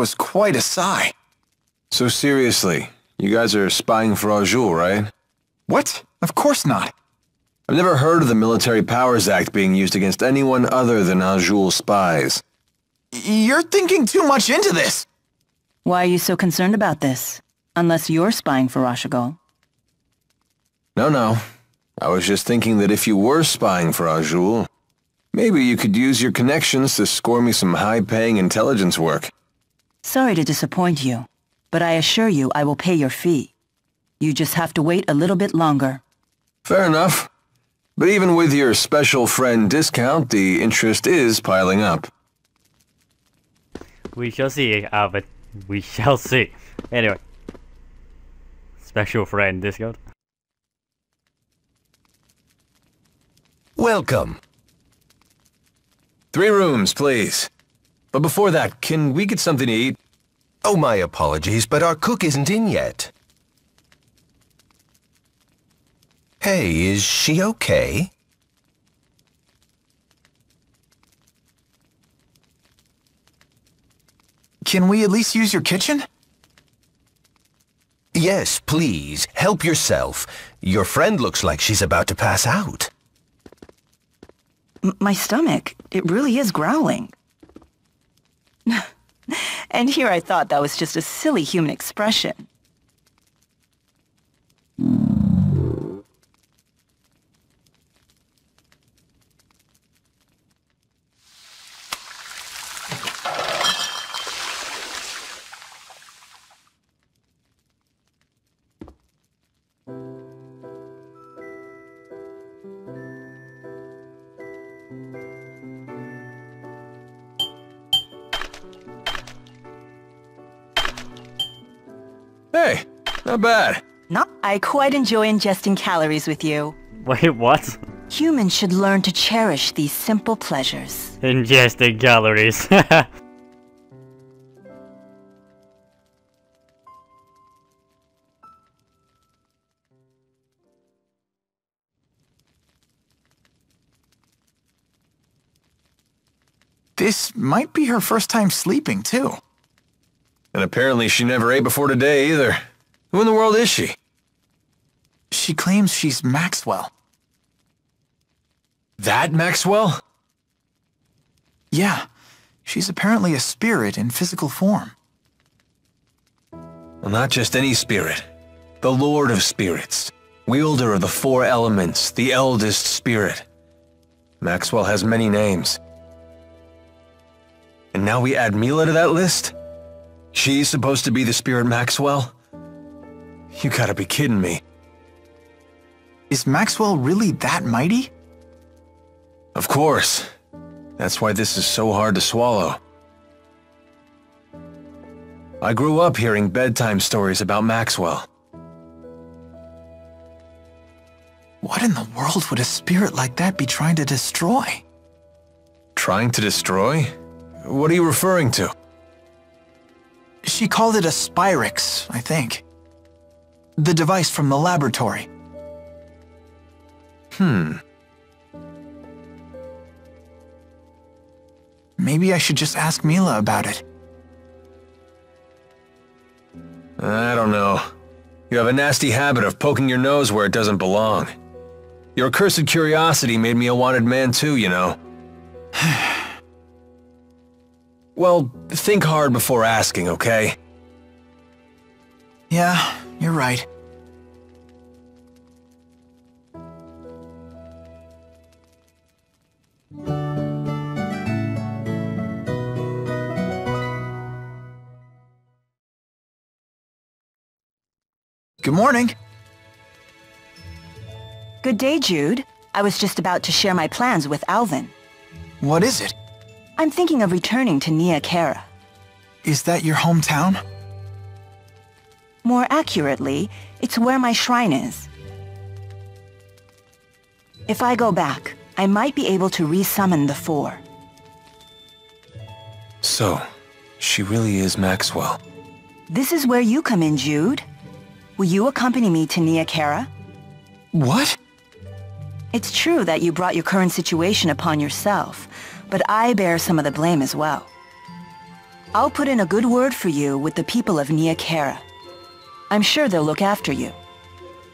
was quite a sigh. So seriously, you guys are spying for Jude, right? What? Of course not. I've never heard of the Military Powers Act being used against anyone other than Jude's spies. You're thinking too much into this. Why are you so concerned about this? Unless you're spying for Rashugol. No. I was just thinking that if you were spying for Jude, maybe you could use your connections to score me some high-paying intelligence work. Sorry to disappoint you, but I assure you I will pay your fee. You just have to wait a little bit longer. Fair enough. But even with your special friend discount, the interest is piling up. We shall see, Albert. We shall see. Anyway. Special friend discount. Welcome. 3 rooms, please. But before that, can we get something to eat? Oh, my apologies, but our cook isn't in yet. Hey, is she okay? Can we at least use your kitchen? Yes, please. Help yourself. Your friend looks like she's about to pass out. My stomach, it really is growling. And here I thought that was just a silly human expression. Hey, not bad. I quite enjoy ingesting calories with you. Wait, what? Humans should learn to cherish these simple pleasures. Ingesting calories. This might be her first time sleeping, too. And apparently she never ate before today, either. Who in the world is she? She claims she's Maxwell. That Maxwell? Yeah, she's apparently a spirit in physical form. Well, not just any spirit. The Lord of Spirits. Wielder of the 4 elements, the eldest spirit. Maxwell has many names. And now we add Mila to that list? She's supposed to be the spirit Maxwell? You gotta be kidding me. Is Maxwell really that mighty? Of course. That's why this is so hard to swallow. I grew up hearing bedtime stories about Maxwell. What in the world would a spirit like that be trying to destroy? Trying to destroy? What are you referring to? She called it a Spyrix, I think. The device from the laboratory. Maybe I should just ask Mila about it. I don't know. You have a nasty habit of poking your nose where it doesn't belong. Your accursed curiosity made me a wanted man too, you know. Well, think hard before asking, okay? Yeah, you're right. Good morning. Good day, Jude. I was just about to share my plans with Alvin. What is it? I'm thinking of returning to Nia Khera. Is that your hometown? More accurately, it's where my shrine is. If I go back, I might be able to resummon the 4. So, she really is Maxwell. This is where you come in, Jude. Will you accompany me to Nia Khera? What? It's true that you brought your current situation upon yourself, but I bear some of the blame as well. I'll put in a good word for you with the people of Niakara. I'm sure they'll look after you.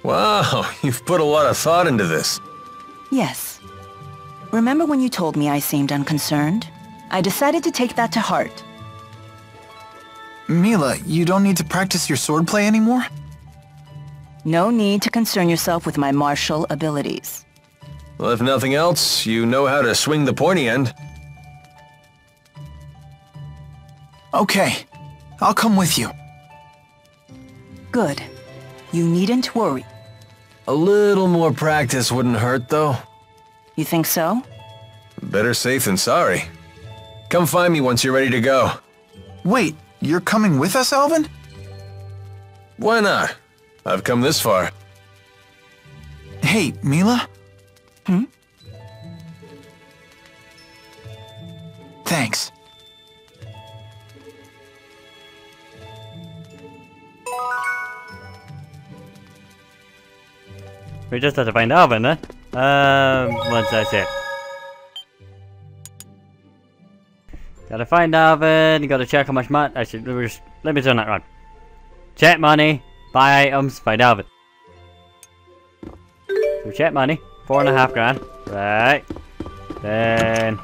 Wow, you've put a lot of thought into this. Yes. Remember when you told me I seemed unconcerned? I decided to take that to heart. Mila, you don't need to practice your swordplay anymore? No need to concern yourself with my martial abilities. Well, if nothing else, you know how to swing the pointy end. Okay, I'll come with you. Good. You needn't worry. A little more practice wouldn't hurt, though. You think so? Better safe than sorry. Come find me once you're ready to go. Wait, you're coming with us, Alvin? Why not? I've come this far. Hey, Mila? Thanks. We just have to find Alvin, then. What's that say? Gotta find Alvin, you gotta check how much money. Actually, let me turn that around. Check money, buy items, find Alvin. So check money, 4.5 grand. Right. Then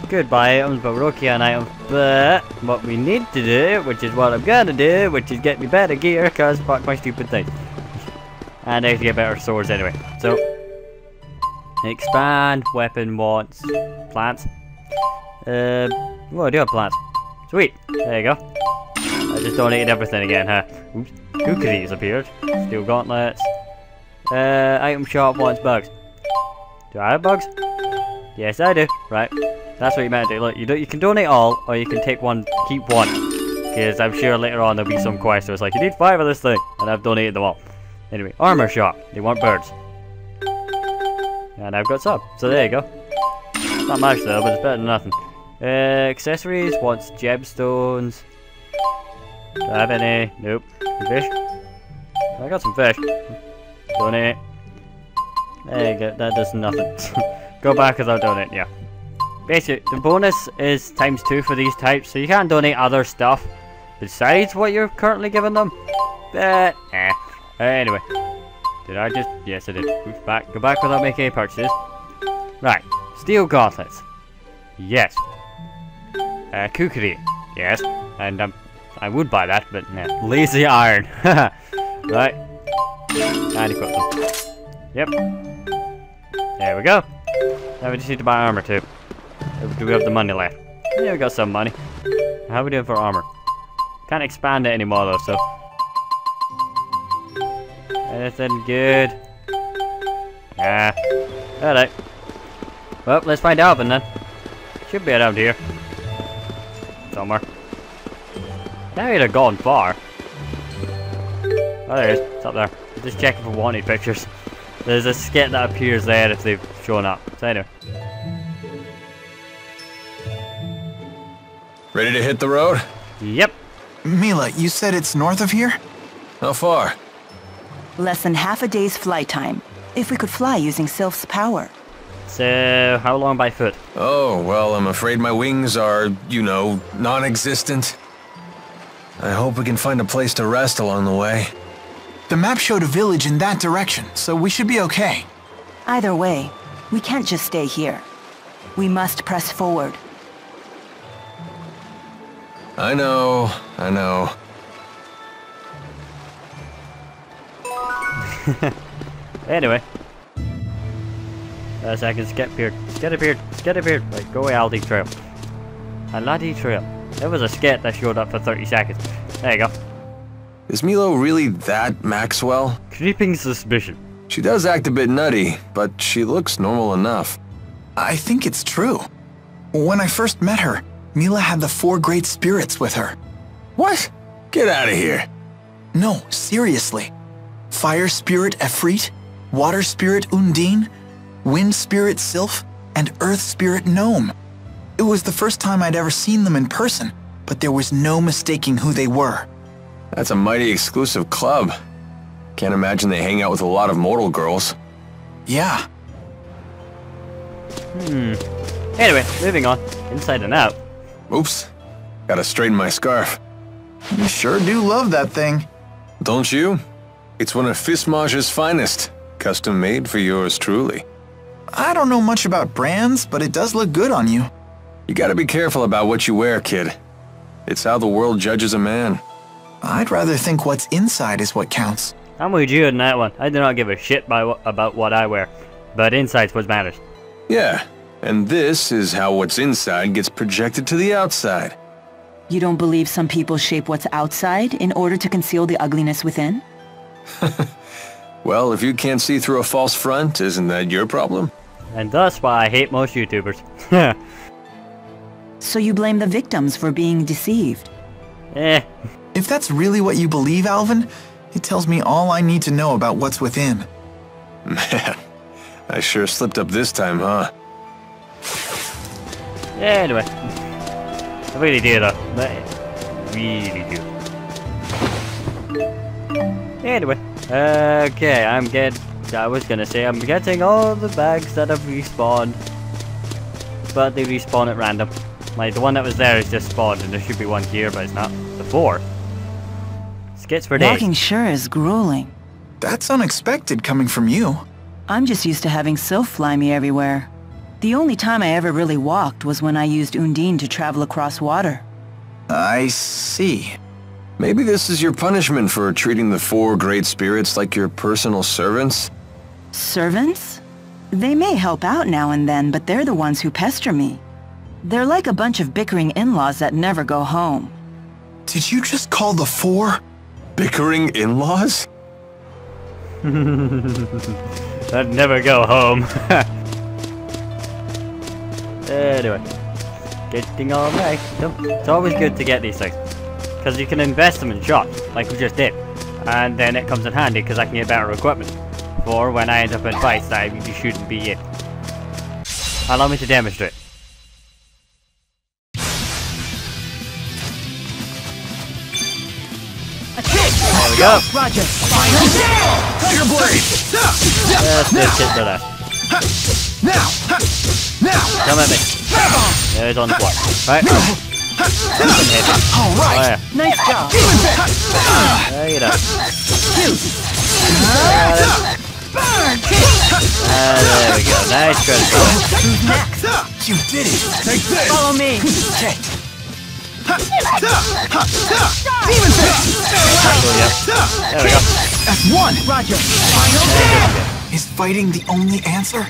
good buy items, but we're okay on items. But what we need to do, which is what I'm gonna do, which is get me better gear, cause fuck my stupid thing. And I have to get better swords anyway. So expand, weapon wants, plants. Oh, I do have plants. Sweet. There you go. I just donated everything again, huh? Oops. Kukuri's appeared. Steel gauntlets. Item shop wants bugs. Do I have bugs? Yes, I do. Right. That's what you meant to do. Look, you can donate all, or you can take one, keep one. Because I'm sure later on there'll be some quest where it's like, you need 5 of this thing, and I've donated them all. Anyway, armor shop. They want birds. And I've got some. So there you go. Not much though, but it's better than nothing. Accessories wants gemstones. Do I have any? Nope. Fish? I got some fish. Donate. There you go. That does nothing. Go back without donate. Yeah. Basically, the bonus is ×2 for these types, so you can't donate other stuff besides what you're currently giving them. But anyway, did I just? Yes, I did. Oops, back. Go back without making any purchases. Right. Steel gauntlets. Yes. Kukuri. Yes. And I would buy that, but nah. Lazy iron. Right. And equip them. Yep. There we go. Now we just need to buy armor too. Do we have the money left? Yeah, we got some money. How are we doing for armor? Can't expand it anymore though, so. Anything good? Yeah. Alright. Well, let's find Alvin then. Should be around here. Somewhere. Now he'd have gone far. Oh, there he is. It's up there. Just checking for wanted pictures. There's a skit that appears there if they've shown up. So anyway. Ready to hit the road? Yep. Mila, you said it's north of here? How far? Less than half a day's flight time. If we could fly using Sylph's power. So, how long by foot? Oh, well, I'm afraid my wings are, you know, non-existent. I hope we can find a place to rest along the way. The map showed a village in that direction, so we should be okay. Either way, we can't just stay here. We must press forward. I know. Anyway. So I can skip here. Skip here. Right, go away, Aldi Trail. Aldi Trail. There was a skit that showed up for 30 seconds. There you go. Is Milo really that Maxwell? Creeping suspicion. She does act a bit nutty, but she looks normal enough. I think it's true. When I first met her, Mila had the 4 great spirits with her. What? Get out of here. No, seriously. Fire spirit Efreet, water spirit Undine, wind spirit Sylph, and earth spirit Gnome. It was the first time I'd ever seen them in person, but there was no mistaking who they were. That's a mighty exclusive club. Can't imagine they hang out with a lot of mortal girls. Yeah. Anyway, moving on. Inside and out. Oops. Gotta straighten my scarf. You sure do love that thing. Don't you? It's one of Fismage's finest. Custom made for yours truly. I don't know much about brands, but it does look good on you. You gotta be careful about what you wear, kid. It's how the world judges a man. I'd rather think what's inside is what counts. I'm with you on that one. I do not give a shit about what I wear, but inside's what matters. Yeah, and this is how what's inside gets projected to the outside. You don't believe some people shape what's outside in order to conceal the ugliness within? Well, if you can't see through a false front, isn't that your problem? And that's why I hate most YouTubers. So you blame the victims for being deceived? Eh. If that's really what you believe, Alvin, it tells me all I need to know about what's within. Man, I sure slipped up this time, huh? Yeah, anyway. I really do though. I really do. Anyway. Okay, I was gonna say I'm getting all the bags that have respawned. But they respawn at random. Like, the one that was there is just spawned, and there should be one here, but it's not. The 4. Skits for days. Walking sure is grueling. That's unexpected coming from you. I'm just used to having Sylph fly me everywhere. The only time I ever really walked was when I used Undine to travel across water. I see. Maybe this is your punishment for treating the 4 great spirits like your personal servants? Servants? They may help out now and then, but they're the ones who pester me. They're like a bunch of bickering in-laws that never go home. Did you just call the 4? Bickering in-laws? I'd never go home. Anyway. Getting all right. It's always good to get these things. Because you can invest them in shops, like we just did. And then it comes in handy because I can get better equipment. For when I end up in fights that I really shouldn't be in. Allow me to demonstrate. There we go. Roger. Tiger Blade! Let's just hit the left. Now! Come at me. There it's on the floor. Right. All right! Oh yeah. Nice job. There you go. There we go. Nice credit. Who's next? You did it! Take this! Follow me. Okay. Demon Cool, yeah. There we go. That's 1! Roger. Is fighting the only answer?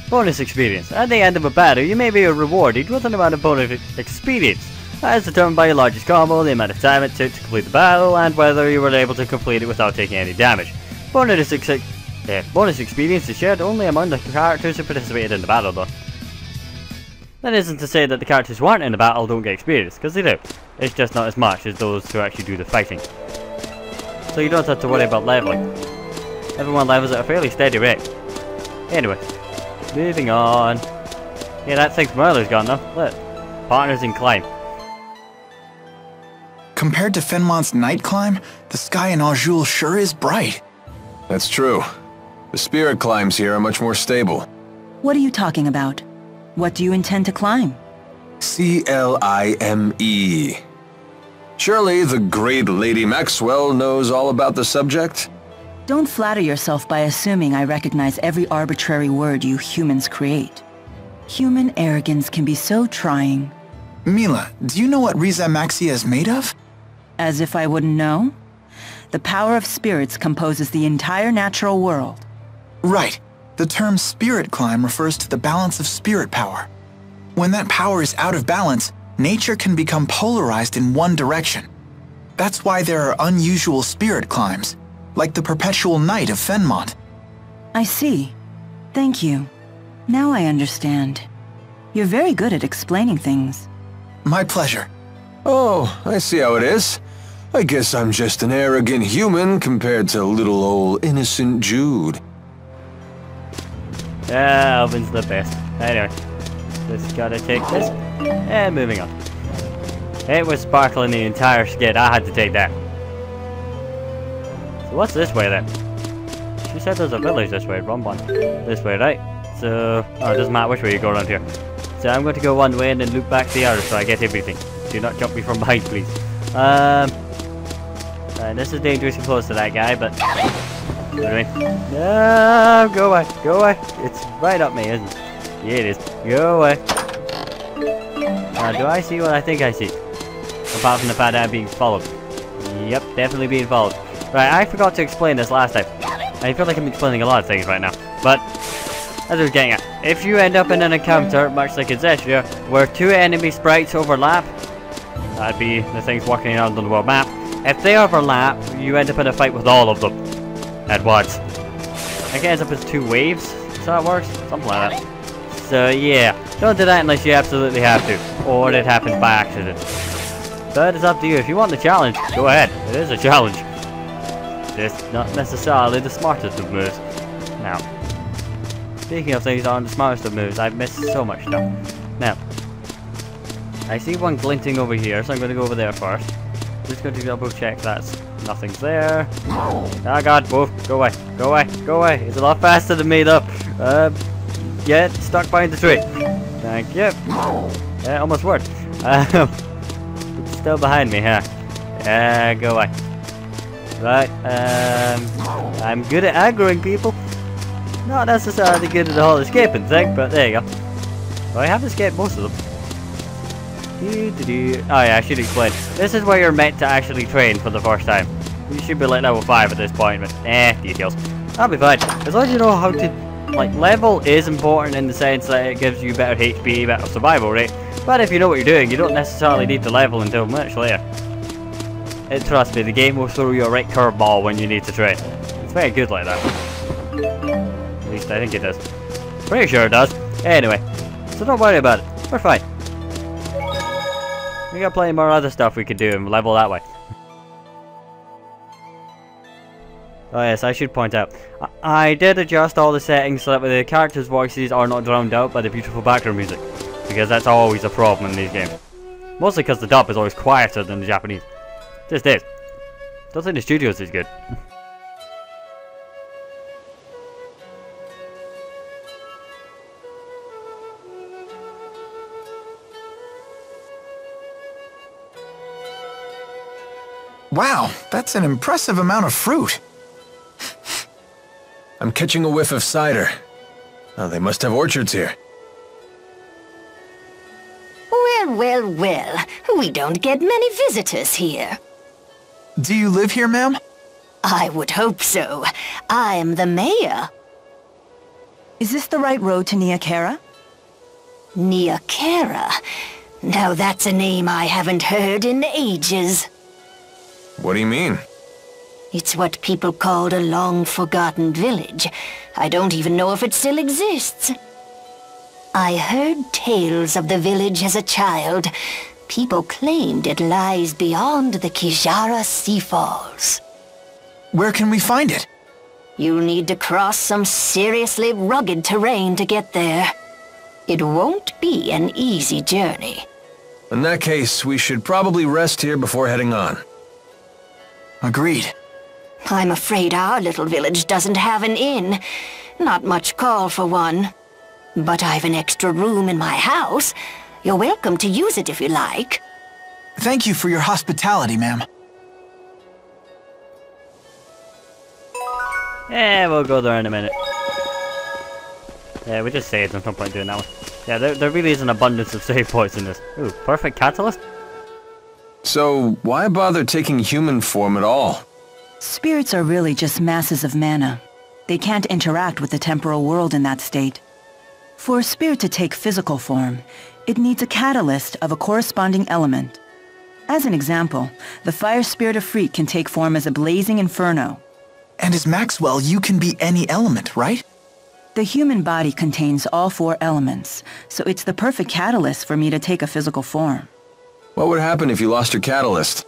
Bonus experience. At the end of a battle, you may be rewarded with an amount of bonus experience. That is determined by your largest combo, the amount of time it took to complete the battle, and whether you were able to complete it without taking any damage. Bonus experience is shared only among the characters who participated in the battle, though. That isn't to say that the characters who aren't in the battle don't get experience, because they do. It's just not as much as those who actually do the fighting. So you don't have to worry about leveling. Everyone levels at a fairly steady rate. Anyway, moving on. Yeah, that thing's Merler's gone though. Look. Partners in climb. Compared to Fenmont's night climb, the sky in Azul sure is bright. That's true. The spirit climbs here are much more stable. What are you talking about? What do you intend to climb? C-L-I-M-E. Surely the great Lady Maxwell knows all about the subject? Don't flatter yourself by assuming I recognize every arbitrary word you humans create. Human arrogance can be so trying. Mila, do you know what Riza Maxia is made of? As if I wouldn't know? The power of spirits composes the entire natural world. Right. The term spirit climb refers to the balance of spirit power. When that power is out of balance, nature can become polarized in one direction. That's why there are unusual spirit climbs, like the perpetual night of Fenmont. I see. Thank you. Now I understand. You're very good at explaining things. My pleasure. Oh, I see how it is. I guess I'm just an arrogant human compared to little old innocent Jude. Yeah, Alvin's the best. Anyway, just gotta take this, and moving on. It was sparkling the entire skid, I had to take that. So what's this way then? She said there's a village this way, wrong one. This way, right? So, oh, it doesn't matter which way you go around here. So I'm going to go one way and then loop back the other so I get everything. Do not jump me from behind, please. This is dangerously close to that guy, but... What do I mean? No, go away, go away. It's right up me, isn't it? Yeah, it is. Go away. Do I see what I think I see? Apart from the fact that I'm being followed. Yep, definitely being followed. Right, I forgot to explain this last time. I feel like I'm explaining a lot of things right now. But, as I was getting at, if you end up in an encounter, much like in Xillia, where two enemy sprites overlap, that'd be the things walking around on the world map. If they overlap, you end up in a fight with all of them at once. I guess up as two waves, so that works? Something like that. So yeah, don't do that unless you absolutely have to, or it happens by accident. But it's up to you. If you want the challenge, go ahead. It is a challenge. It's not necessarily the smartest of moves. Now, speaking of things that aren't the smartest of moves, I've missed so much stuff. Now, I see one glinting over here, so I'm going to go over there first. Just going to double check that's nothing's there. Oh god, whoa, go away, go away, go away. It's a lot faster than me though. Yeah, stuck behind the tree. Thank you. Yeah, almost worked. It's still behind me, huh? Go away. Right, I'm good at aggroing people. Not necessarily good at the whole escaping thing, but there you go. Well, I have escaped most of them. Oh yeah, I should explain. This is where you're meant to actually train for the first time. You should be like level 5 at this point, but details. That'll be fine. As long as you know how to... Like, level is important in the sense that it gives you better HP, better survival rate. But if you know what you're doing, you don't necessarily need to level until much later. Trust me, the game will throw you a right curveball when you need to train. It's very good like that. At least I think it does. Pretty sure it does. Anyway, so don't worry about it. We're fine. We got plenty more other stuff we could do and level that way. Oh yes, I should point out, I did adjust all the settings so that the characters' voices are not drowned out by the beautiful background music. Because that's always a problem in these games. Mostly because the dub is always quieter than the Japanese. Just is. Don't think the studios is good. Wow, that's an impressive amount of fruit. I'm catching a whiff of cider. Oh, they must have orchards here. Well, well, well. We don't get many visitors here. Do you live here, ma'am? I would hope so. I'm the mayor. Is this the right road to Niakara? Niakara? Now that's a name I haven't heard in ages. What do you mean? It's what people called a long-forgotten village. I don't even know if it still exists. I heard tales of the village as a child. People claimed it lies beyond the Kijara Sea Falls. Where can we find it? You'll need to cross some seriously rugged terrain to get there. It won't be an easy journey. In that case, we should probably rest here before heading on. Agreed. I'm afraid our little village doesn't have an inn. Not much call for one. But I've an extra room in my house. You're welcome to use it if you like. Thank you for your hospitality, ma'am. Yeah, we'll go there in a minute. Yeah, we just saved, there's no point doing that one. Yeah, there really is an abundance of save points in this. Ooh, perfect catalyst? So, why bother taking human form at all? Spirits are really just masses of mana. They can't interact with the temporal world in that state. For a spirit to take physical form, it needs a catalyst of a corresponding element. As an example, the fire spirit of Freet can take form as a blazing inferno. And as Maxwell, you can be any element, right? The human body contains all 4 elements, so it's the perfect catalyst for me to take a physical form. What would happen if you lost your catalyst?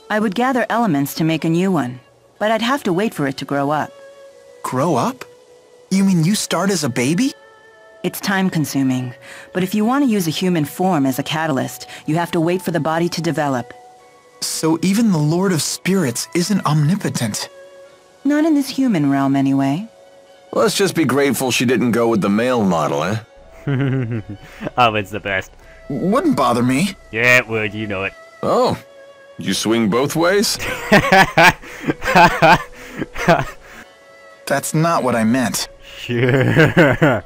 I would gather elements to make a new one, but I'd have to wait for it to grow up. Grow up? You mean you start as a baby? It's time-consuming, but if you want to use a human form as a catalyst, you have to wait for the body to develop. So even the Lord of Spirits isn't omnipotent. Not in this human realm, anyway. Let's just be grateful she didn't go with the male model, eh? Alvin's the best. Wouldn't bother me. Yeah, it would, you know it. Oh, you swing both ways? That's not what I meant. Sure.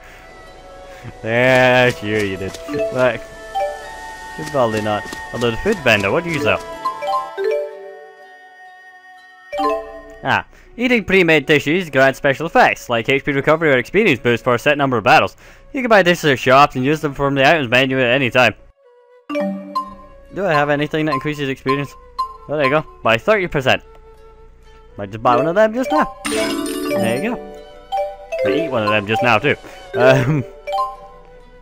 Yeah, sure you did. Like, should probably not. Although the food vendor, what do you sell? Ah, eating pre-made dishes grants special effects, like HP recovery or experience boost for a set number of battles. You can buy dishes at shops and use them from the items menu at any time. Do I have anything that increases experience? Oh, there you go. By 30%. Might just buy one of them just now. There you go. I eat one of them just now too.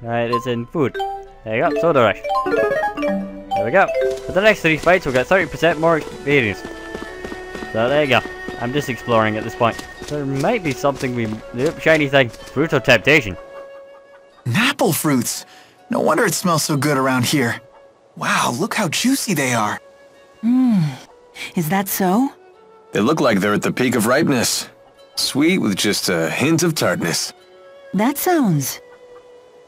Right, it's in food. There you go, soda rush. There we go. For the next 3 fights, we'll get 30% more experience. So there you go. I'm just exploring at this point. There might be something we... Yep, shiny thing. Fruit of temptation. Apple fruits. No wonder it smells so good around here. Wow, look how juicy they are. Is that so? They look like they're at the peak of ripeness. Sweet with just a hint of tartness. That sounds...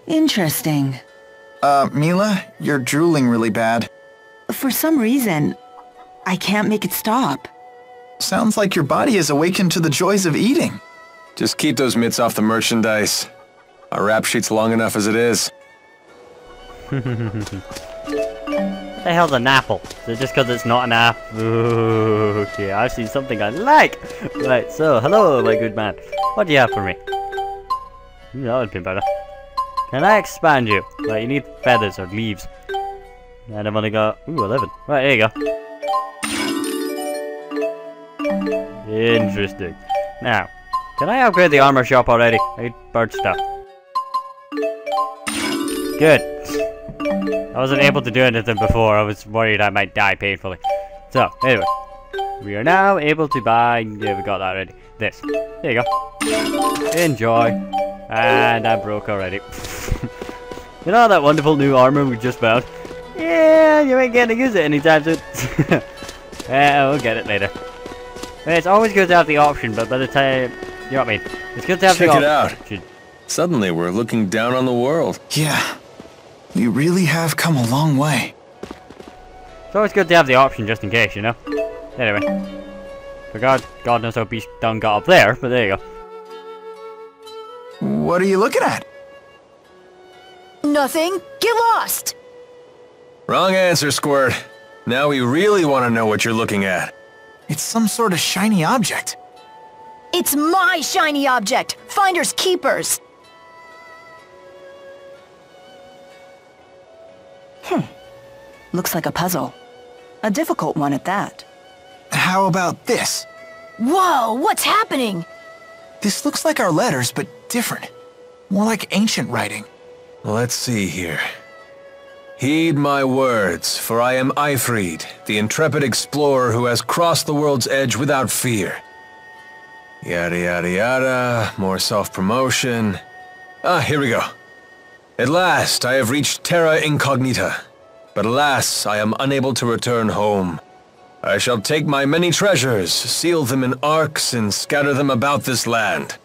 interesting. Mila, you're drooling really bad. For some reason, I can't make it stop. Sounds like your body is awakened to the joys of eating. Just keep those mitts off the merchandise. Our rap sheet's long enough as it is. What the hell's an apple? Is it just because it's not an apple? Okay, I've seen something I like! Right, so, hello, my good man. What do you have for me? That would be better. Can I expand you? Right, you need feathers or leaves. And I've only got... Ooh, 11. Right, there you go. Interesting. Now, can I upgrade the armor shop already? I need bird stuff. Good. I wasn't able to do anything before. I was worried I might die painfully. So, anyway. We are now able to buy... Yeah, we got that already. This. There you go. Enjoy. And I'm broke already. You know that wonderful new armor we just found? Yeah, you ain't getting to use it anytime soon. Yeah, we'll get it later. It's always good to have the option, but by the time... You know what I mean? It's good to have the option. Check it out. Suddenly we're looking down on the world. Yeah, we really have come a long way. It's always good to have the option just in case, you know? Anyway. For God knows how Beast Dung got up there, but there you go. What are you looking at? Nothing. Get lost. Wrong answer, Squirt. Now we really want to know what you're looking at. It's some sort of shiny object. It's my shiny object. Finders keepers. Looks like a puzzle. A difficult one at that. How about this? Whoa, what's happening? This looks like our letters, but different. More like ancient writing. Let's see here. Heed my words, for I am Ifrid, the intrepid explorer who has crossed the world's edge without fear. Yada yada yada, more self-promotion. Here we go. At last, I have reached Terra Incognita. But alas, I am unable to return home. I shall take my many treasures, seal them in arks, and scatter them about this land.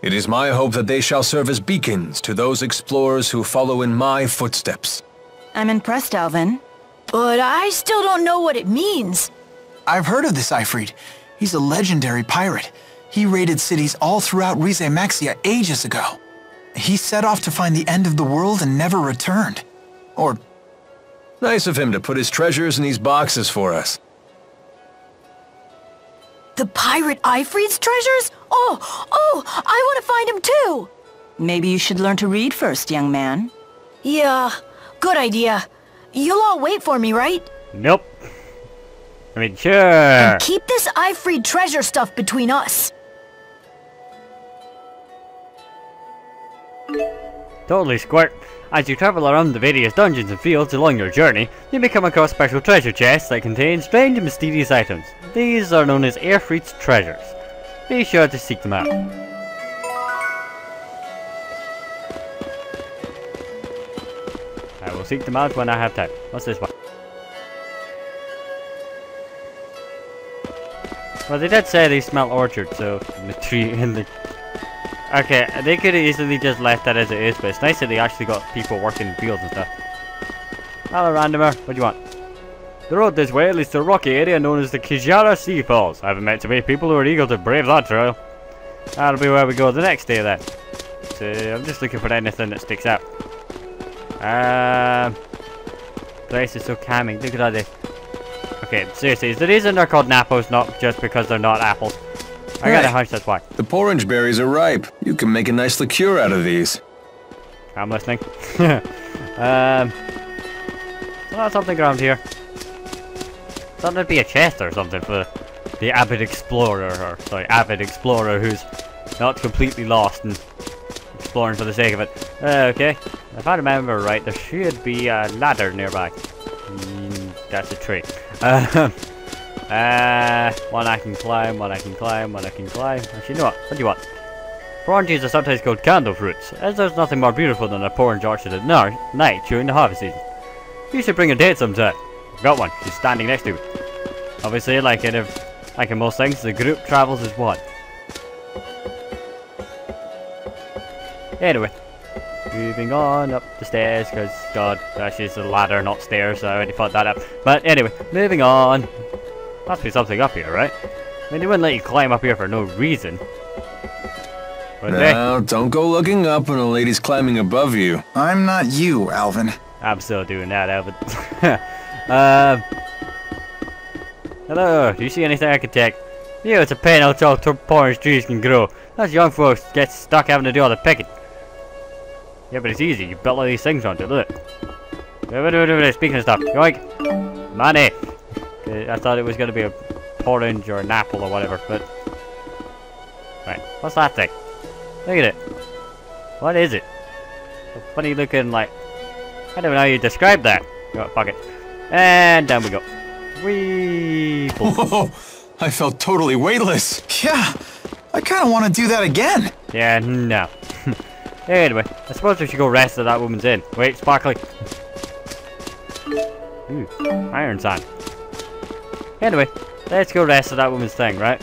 It is my hope that they shall serve as beacons to those explorers who follow in my footsteps. I'm impressed, Alvin. But I still don't know what it means. I've heard of this Ifrid. He's a legendary pirate. He raided cities all throughout Rize Maxia ages ago. He set off to find the end of the world and never returned. Or... Nice of him to put his treasures in these boxes for us. The pirate Ifrid's treasures? Oh, I want to find him too! Maybe you should learn to read first, young man. Yeah, good idea. You'll all wait for me, right? Nope. I mean, sure. And keep this Ifrid treasure stuff between us. Totally, Squirt. As you travel around the various dungeons and fields along your journey, you may come across special treasure chests that contain strange and mysterious items. These are known as Airfleet's treasures. Be sure to seek them out. I will seek them out when I have time. What's this one? Well, they did say they smell orchard, so in the tree, in the... Okay, they could have easily just left that as it is, but it's nice that they actually got people working in fields and stuff. Hello, randomer. What do you want? The road this way leads to a rocky area known as the Xillia Sea Falls. I haven't met too many people who are eager to brave that trail. That'll be where we go the next day then. So, I'm just looking for anything that sticks out. Place is so calming. Look at all this. Okay, seriously, is the reason they're called Nappos not just because they're not apples? I got a hunch that's why. The porridge berries are ripe. You can make a nice liqueur out of these. I'm listening. There's not something around here. Thought there'd be a chest or something for the avid explorer, who's not completely lost and exploring for the sake of it. Okay, if I remember right, there should be a ladder nearby. That's a tree. One I can climb, one I can climb, one I can climb. Actually, you know what? What do you want? Oranges are sometimes called candle fruits, as there's nothing more beautiful than a orange orchard at night during the harvest season. You should bring a date sometime. Got one. She's standing next to me. Obviously, like in most things, the group travels as one. Anyway, moving on up the stairs, because God, actually it's a ladder, not stairs, so I already thought that up. But anyway, moving on. Must be something up here, right? I mean, they wouldn't let you climb up here for no reason. Now, don't go looking up when a lady's climbing above you. I'm not you, Alvin. I'm still doing that, Alvin. Hello, do you see anything I can take? Yeah, it's a pain how tall orange trees can grow. Those young folks get stuck having to do all the picking. Yeah, but it's easy. You built all these things onto it, look. Speaking of stuff, yoink! Money! I thought it was going to be a orange or an apple or whatever, but... Right, what's that thing? Look at it. What is it? A funny looking, like... I don't know how you describe that. Oh, fuck it. And down we go. Whee! Whoa! I felt totally weightless. Yeah, I kind of want to do that again. Yeah, no. Anyway, I suppose we should go rest at that woman's inn. Wait, sparkly. Ooh, iron sand. Anyway, let's go rest at that woman's thing, right?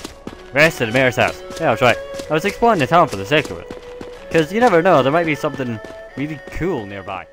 Rest at the mayor's house. Yeah, that's right. I was exploring the town for the sake of it. Because you never know, there might be something really cool nearby.